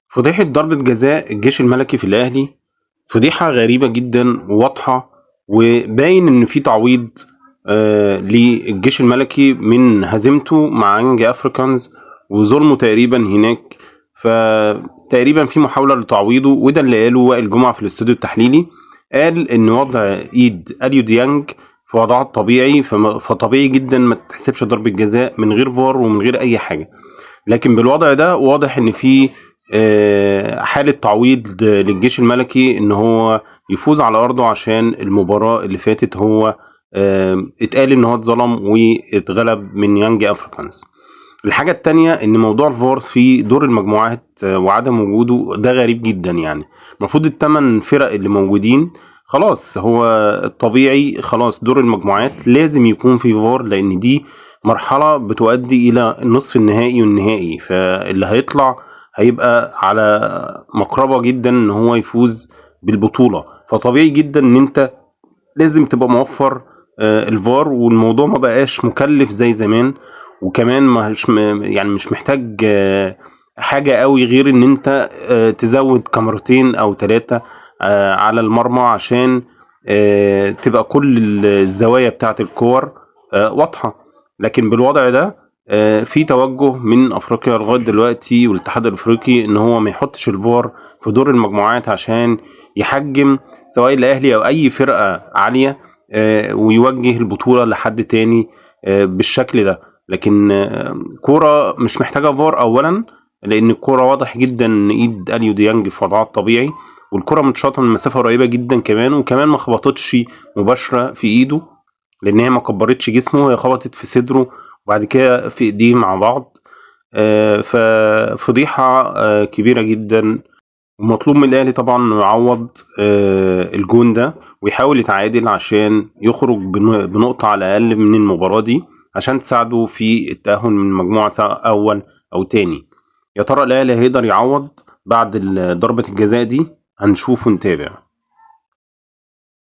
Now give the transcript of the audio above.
فضيحة ضربة جزاء الجيش الملكي في الأهلي فضيحة غريبة جدًا وواضحة، وباين إن في تعويض للجيش الملكي من هزيمته مع Young Africans وظلمه تقريبًا هناك، فتقريبًا في محاولة لتعويضه، وده اللي قاله وائل جمعة في الاستوديو التحليلي. قال إن وضع إيد أليو ديانج في وضعها الطبيعي فطبيعي جدًا ما تتحسبش ضربة جزاء من غير VAR ومن غير أي حاجة. لكن بالوضع ده واضح إن في حالة تعويض للجيش الملكي إن هو يفوز على أرضه عشان المباراة اللي فاتت هو اتقال إن هو اتظلم واتغلب من يانج أفريكانز. الحاجة التانية إن موضوع الفار في دور المجموعات وعدم وجوده ده غريب جدا يعني. المفروض التمن فرق اللي موجودين خلاص هو الطبيعي، خلاص دور المجموعات لازم يكون في فار، لأن دي مرحلة بتؤدي إلى النصف النهائي والنهائي، فاللي هيطلع هيبقى على مقربة جدا إن هو يفوز بالبطولة، فطبيعي جدا إن أنت لازم تبقى موفر الفار، والموضوع ما بقاش مكلف زي زمان. وكمان يعني مش محتاج حاجة قوي غير ان انت تزود كاميرتين او 3 على المرمى عشان تبقى كل الزوايا بتاعة الكور واضحة. لكن بالوضع ده في توجه من افريقيا لغاية دلوقتي والاتحاد الافريقي ان هو ما يحطش الفار في دور المجموعات عشان يحجم سواء الاهلي او اي فرقة عالية ويوجه البطولة لحد تاني بالشكل ده. لكن كورة مش محتاجة فار اولا، لان الكورة واضح جدا ان ايد اليو ديانج في وضعها الطبيعي، والكرة متشاطة من مسافة قريبة جدا كمان، وكمان ما خبطتش مباشرة في ايده لان هي ما كبرتش جسمه، هي خبطت في صدره وبعد كده في ايديه مع بعض. ففضيحة كبيرة جدا، ومطلوب من الاهلي طبعا انه يعوض الجون ده ويحاول يتعادل عشان يخرج بنقطة على الاقل من المباراة دي عشان تساعده في التأهل من مجموعة سواء اول او تاني. يا ترى الاهلي هيقدر يعوض بعد ضربة الجزاء دي؟ هنشوف ونتابع.